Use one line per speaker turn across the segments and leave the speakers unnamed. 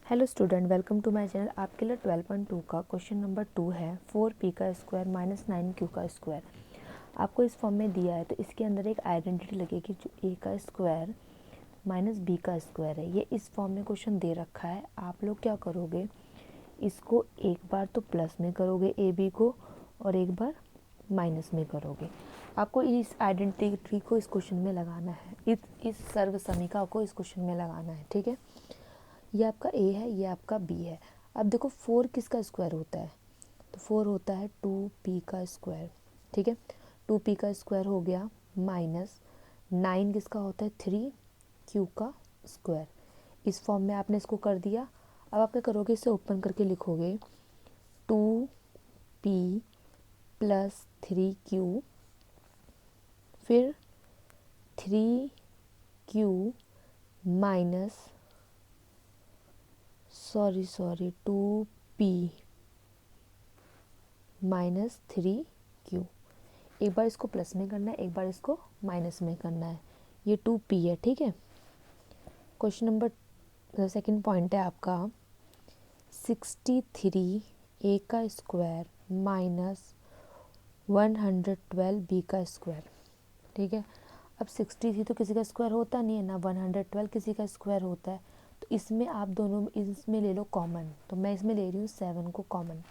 Hello student, welcome to my channel. आपके लिए 12.2 का क्वेश्चन नंबर 2 है 4p का स्क्वायर माइनस 9q का स्क्वायर। आपको इस फॉर्म में दिया है तो इसके अंदर एक आइडेंटिटी लगेगी जो a का स्क्वायर माइनस b का स्क्वायर है। ये इस फॉर्म में क्वेश्चन दे रखा है। आप लोग क्या करोगे, इसको एक बार तो प्लस में करोगे ए बी को और एक बार माइनस में करोगे। आपको इस आइडेंटिटी को इस क्वेश्चन में लगाना है, इस सर्व समीकरण को इस क्वेश्चन में लगाना है। ठीक है, ये आपका ए है, ये आपका बी है। अब देखो 4 किसका स्क्वायर होता है, तो 4 होता है 2p का स्क्वायर। ठीक है, 2p का स्क्वायर हो गया माइनस 9 किसका होता है 3q का स्क्वायर। इस फॉर्म में आपने इसको कर दिया। अब आप क्या करोगे, इसे ओपन करके लिखोगे 2p प्लस 3q, फिर 3q minus 2p minus 3q। एक बार इसको प्लस में करना है, एक बार इसको माइनस में करना है। ये 2p है। ठीक है, क्वेश्चन नंबर सेकंड पॉइंट है आपका 63 a का स्क्वायर माइनस 112 b का स्क्वायर। ठीक है, अब 63 तो किसी का स्क्वायर होता नहीं है ना, 112 किसी का स्क्वायर होता है। तो इसमें आप दोनों इसमें ले लो कॉमन, तो मैं इसमें ले रही हूँ 7 को कॉमन।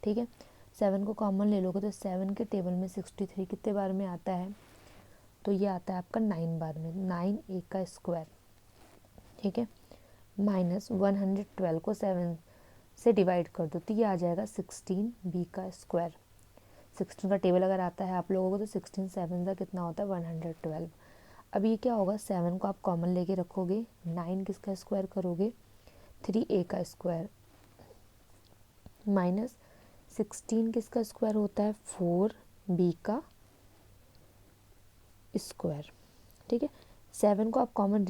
ठीक है, 7 को कॉमन ले लोगे तो 7 के टेबल में 63 कितने बार में आता है, तो ये आता है आपका 9 बार में, 9 a का स्क्वायर। ठीक है, माइनस 112 को 7 से डिवाइड कर दो तो ये आ जाएगा 16b का स्क्वायर। 16 का टेबल अगर आता है आप लोगों को तो 16 7 का कितना होता है 112। अब ये क्या होगा, 7 को आप कॉमन लेके रखोगे, 9 किसका स्क्वायर करोगे 3a का स्क्वायर, माइनस 16 किसका स्क्वायर होता है 4b का स्क्वायर। ठीक है, 7 को आप कॉमन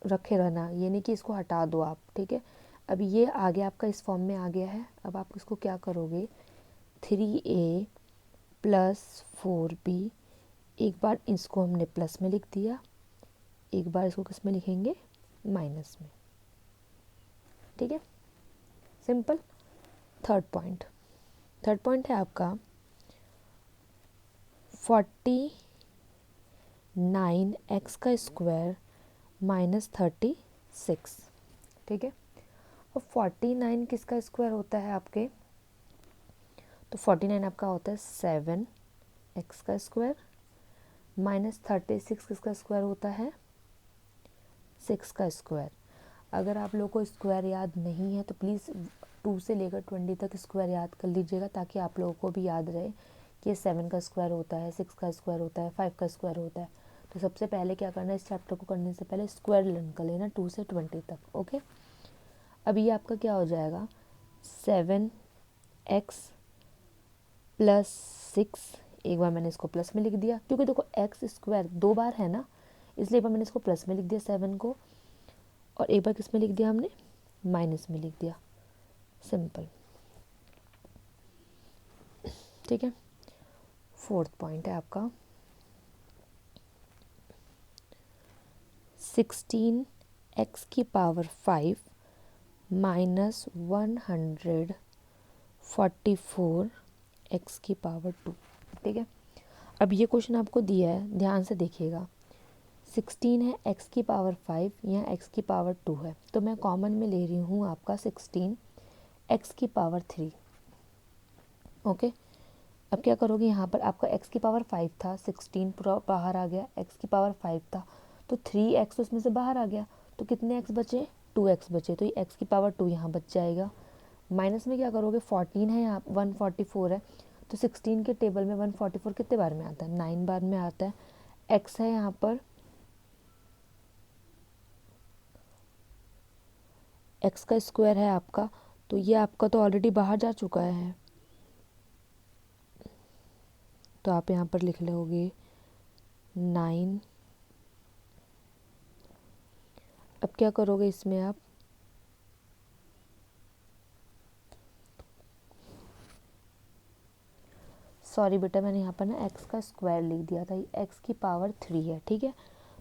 रखे रहना, ये नहीं कि इसको हटा दो आप। ठीक है, अब ये आ गया आपका इस फॉर्म में आ गया है। अब आप इसको क्या करोगे 3a प्लस 4b, एक बार इसको हमने प्लस में लिख दिया, एक बार इसको किस में लिखेंगे माइनस में। ठीक है, सिंपल। थर्ड पॉइंट है आपका 49x का स्क्वायर माइनस 36। ठीक है, अब 49 किसका स्क्वायर होता है आपके, तो 49 आपका होता है 7x का स्क्वायर, माइनस 36 किसका स्क्वायर होता है 6 का स्क्वायर। अगर आप लोगों को स्क्वायर याद नहीं है तो प्लीज़ 2 से लेकर 20 तक स्क्वायर याद कर लीजिएगा, ताकि आप लोगों को भी याद रहे कि 7 का स्क्वायर होता है, 6 का स्क्वायर होता है, 5 का स्क्वायर होता है। तो सबसे पहले क्या करना है, इस चैप्टर को करने से पहले स्क्वायर लर्न कर लेना 2 से 20 तक। ओके, अब ये आपका क्या हो जाएगा 7x प्लस 6, एक बार मैंने इसको प्लस में लिख दिया क्योंकि देखो एक्स स्क्वायर 2 बार है ना, इसलिए एक बार मैंने इसको प्लस में लिख दिया 7 को, और एक बार किस में लिख दिया हमने माइनस में लिख दिया। सिंपल। ठीक है, फोर्थ पॉइंट है आपका 16x की पावर 5 माइनस 144x की पावर 2। ठीक है, अब ये क्वेश्चन आपको दिया है, ध्यान से देखिएगा। 16 है x की पावर 5, यहाँ x की पावर 2 है, तो मैं कॉमन में ले रही हूँ आपका 16 x की पावर 3। ओके, अब क्या करोगे, यहाँ पर आपका x की पावर 5 था, 16 पूरा बाहर आ गया, x की पावर 5 था तो 3x उसमें से बाहर आ गया, तो कितने x बचे 2x बचे, तो ये x की पावर 2 यहाँ बच जाएगा। माइनस में क्या करोगे 14 है यहाँ 144 है, तो 16 के टेबल में 144 कितने बार में आता है 9 बार में आता है। x है यहाँ पर x का स्क्वायर है आपका, तो ये आपका तो ऑलरेडी बाहर जा चुका है, तो आप यहाँ पर लिख लोगे 9। अब क्या करोगे इसमें आप सॉरी बेटा, मैंने यहाँ पर ना x का स्क्वायर लिख दिया था, ये x की पावर 3 है। ठीक है,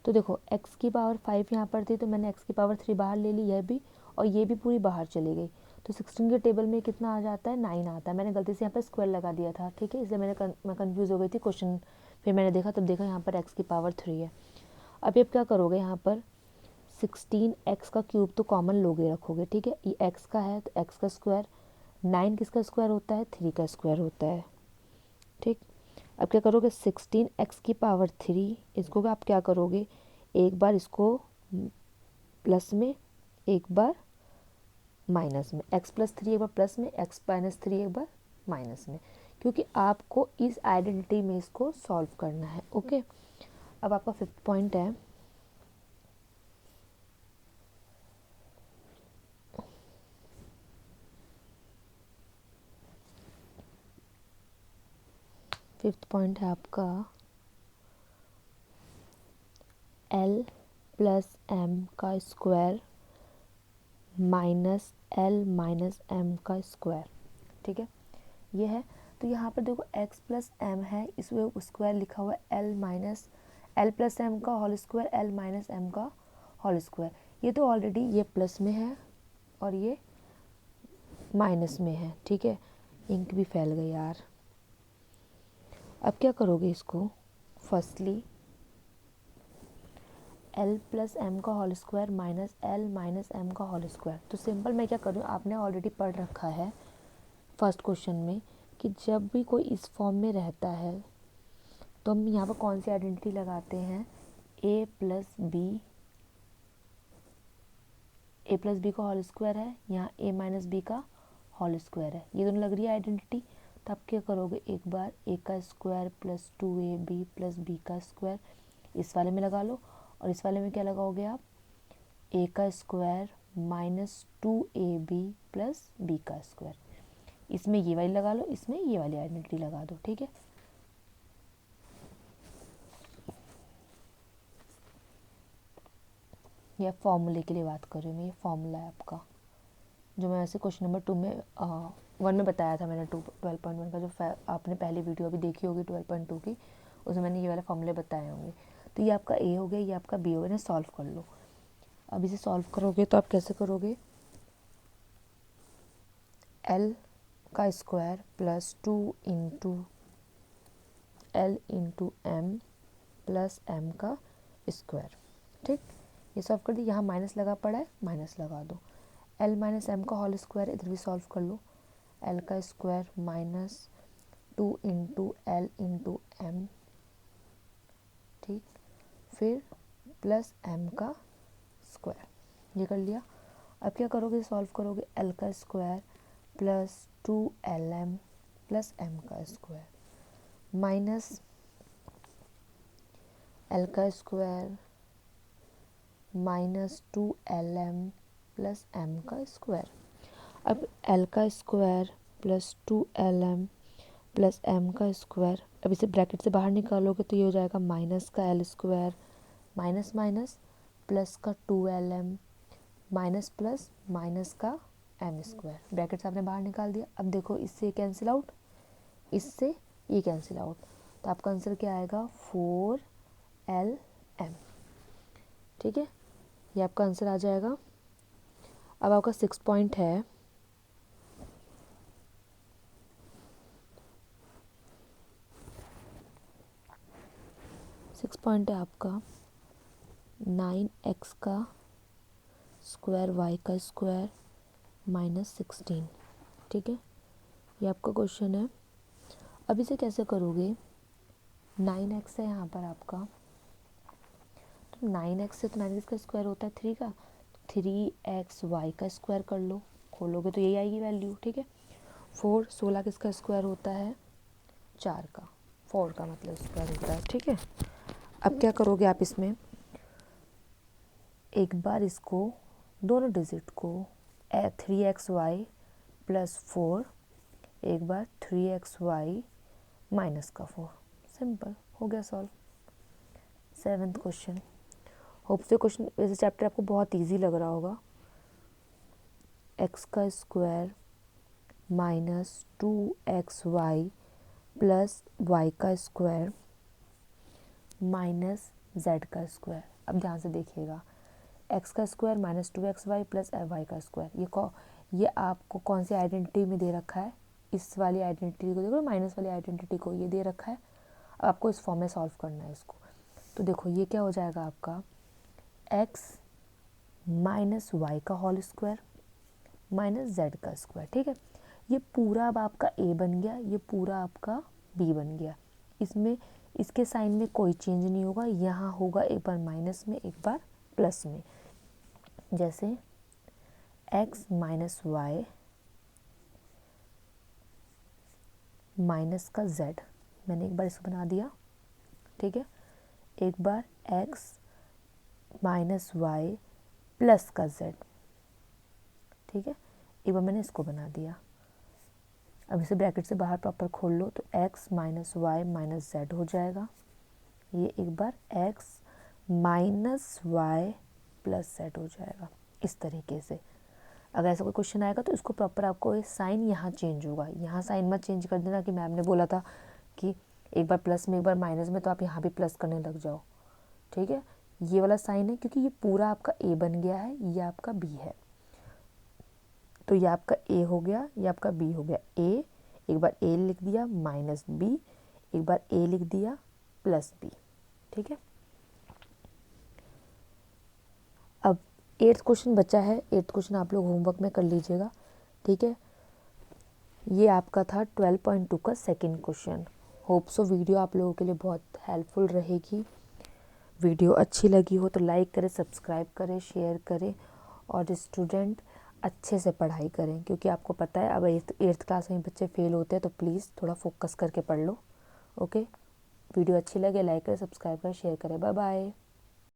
तो देखो x की पावर 5 यहाँ पर थी तो मैंने x की पावर 3 बाहर ले ली, यह भी, और ये भी पूरी बाहर चली गई, तो 16 के टेबल में कितना आ जाता है, 9 आता है। मैंने गलती से यहाँ पर स्क्वायर लगा दिया था, ठीक है, इसलिए मैं कंफ्यूज हो गई थी क्वेश्चन। फिर मैंने देखा, तब देखा यहाँ पर एक्स की पावर 3 है। अब ये क्या करोगे, यहाँ पर 16 एक्स का क्यूब तो कॉमन लोगे रखोगे, ठीक है, ये एक्स का है तो एक्स का स्क्वायर, 9 किसका स्क्वायर होता है, 3 का स्क्वायर होता है, ठीक। अब क्या करोगे, 16 एक्स की पावर 3, इसको आप क्या करोगे, एक बार इसको प्लस में, एक बार माइनस में, x प्लस 3 एक बार प्लस में, x माइनस 3 एक बार माइनस में, क्योंकि आपको इस आइडेंटिटी में इसको सॉल्व करना है। ओके, अब आपका 5th पॉइंट है, आपका l प्लस m का square minus l minus m का स्क्वायर, ठीक है, ये है। तो यहाँ पर देखो x प्लस m है, इसमें स्क्वायर लिखा हुआ है l minus l plus m का whole square, l minus m का होल स्क्वायर। ये तो ऑलरेडी ये प्लस में है और ये माइनस में है, ठीक है, इंक भी फैल गई यार। अब क्या करोगे इसको, फर्स्टली l प्लस एम का whole square minus l minus M का होल स्क्वायर। तो सिंपल मैं क्या करूँ, आपने ऑलरेडी पढ़ रखा है फर्स्ट क्वेश्चन में कि जब भी कोई इस फॉर्म में रहता है तो हम यहाँ पर कौन सी आइडेंटिटी लगाते हैं, a प्लस बी का होल स्क्वायर है, यहाँ a माइनस बी का होल स्क्वायर है, ये दोनों लग रही है आइडेंटिटी। तो आप क्या करोगे, एक बार a का square plus 2ab plus b का स्क्वायर इस वाले में लगा लो, और इस वाले में क्या लगाओगे आप, a का square minus 2ab plus b का स्क्वायर, इसमें ये वाली लगा लो, इसमें ये वाली आइडेंटिटी लगा दो, ठीक है। यह फॉर्मूले के लिए बात कर रही हूँ मैं, ये फॉर्मूला है आपका, जो मैं वैसे क्वेश्चन नंबर 1 में बताया था मैंने, 12.1 का, जो आपने पहली वीडियो अभी देखी होगी 12.2 की, उसमें मैंने ये वाले फॉर्मूले बताए होंगे। तो ये आपका ए हो गया, ये आपका बी हो गया, सॉल्व कर लो। अब इसे सॉल्व करोगे तो आप कैसे करोगे, एल का square plus 2 into L into M plus M का स्क्वायर, ठीक, ये सॉल्व कर दी। यहाँ माइनस लगा पड़ा है, माइनस लगा दो, एल माइनस एम का होल स्क्वायर इधर भी सॉल्व कर लो, एल का square minus 2 into L into M, ठीक, फिर प्लस एम का स्क्वायर, ये कर लिया। अब क्या करोगे, सॉल्व करोगे, एल का square plus 2lm plus M का स्क्वायर माइनस एल का square minus 2lm plus M का स्क्वायर। अब एल का square plus 2lm plus M का स्क्वायर, अब इसे ब्रैकेट से बाहर निकालोगे तो ये हो जाएगा माइनस का L square minus minus plus का 2lm माइनस प्लस माइनस का एम स्क्वायर, ब्रैकेट से आपने बाहर निकाल दिया। अब देखो इससे कैंसिल आउट, इससे ये कैंसिल आउट, तो आपका आंसर क्या आएगा, 4lm, ठीक है, ये आपका आंसर आ जाएगा। अब आपका 6 पॉइंट है, आपका 9x का स्क्वायर y का स्क्वायर माइनस 16, ठीक है, ये आपका क्वेश्चन है। अब इसे कैसे करोगे, 9x है यहाँ पर आपका, तो 9x से तो 9x का स्क्वायर होता है 3 का, 3xy का स्क्वायर कर लो, खोलोगे तो यही आएगी वैल्यू, ठीक है। 16 किसका स्क्वायर होता है, 4 का, 4 का मतलब स्क्वायर होता है, ठीक है। अब क्या करोगे आप इसमें, एक बार इसको दोनों डिजिट को 3xy प्लस 4, एक बार 3xy माइनस का 4, सिंपल हो गया सॉल्व। 7th क्वेश्चन, होप से क्वेश्चन वैसे चैप्टर आपको बहुत इजी लग रहा होगा। x का square minus 2xy plus y का स्क्वायर माइनस z का स्क्वायर। अब ध्यान से देखिएगा, एक्स का square minus 2xy plus Y का स्क्वायर। ये आपको कौन सी आइडेंटिटी में दे रखा है, इस वाली आइडेंटिटी को देखो, माइनस वाली आइडेंटिटी को ये दे रखा है। अब आपको इस फॉर्म में सॉल्व करना है इसको। तो देखो ये क्या हो जाएगा आपका x माइनस वाई का होल स्क्वायर माइनस जेड का स्क्वायर, ठीक है। ये पूरा अब आपका a बन गया, ये पूरा आपका b बन गया। इसमें इसके साइन में कोई चेंज नहीं होगा, यहाँ होगा एक बार माइनस में एक बार प्लस में। जैसे x माइनस वाई माइनस का z, मैंने एक बार इसको बना दिया, ठीक है। एक बार x माइनस वाई प्लस का z, ठीक है। एक बार मैंने इसको बना दिया। अब इसे ब्रैकेट से बाहर प्रॉपर खोल लो तो x minus Y minus Z हो जाएगा। ये एक बार x minus Y plus Z हो जाएगा। इस तरीके से अगर ऐसा कोई क्वेश्चन आएगा तो इसको प्रॉपर आपको साइन यहाँ चेंज होगा, यहाँ साइन मत चेंज कर देना कि मैम ने बोला था कि एक बार प्लस में एक बार माइनस में, तो आप यहाँ भी प्लस करने लग जाओ, ठीक है। ये वाला साइन है क्योंकि ये पूरा आपका a बन गया है, ये आपका b है। तो ये आपका a हो गया, ये आपका b हो गया। a एक बार a लिख दिया माइनस b, एक बार a लिख दिया प्लस b, ठीक है। अब 8th क्वेश्चन बचा है, 8th क्वेश्चन आप लोग होमवर्क में कर लीजिएगा, ठीक है। ये आपका था 12.2 का second question. Hope so video आप लोगों के लिए बहुत हेल्पफुल रहेगी। वीडियो अच्छी लगी हो तो लाइक करें, सब्सक्राइब करें, शेयर करें और स्टूडेंट अच्छे से पढ़ाई करें, क्योंकि आपको पता है अब 8th क्लास में बच्चे फेल होते हैं, तो प्लीज़ थोड़ा फोकस करके पढ़ लो। ओके, वीडियो अच्छी लगे लाइक करें, सब्सक्राइब करें, शेयर करें। Bye bye.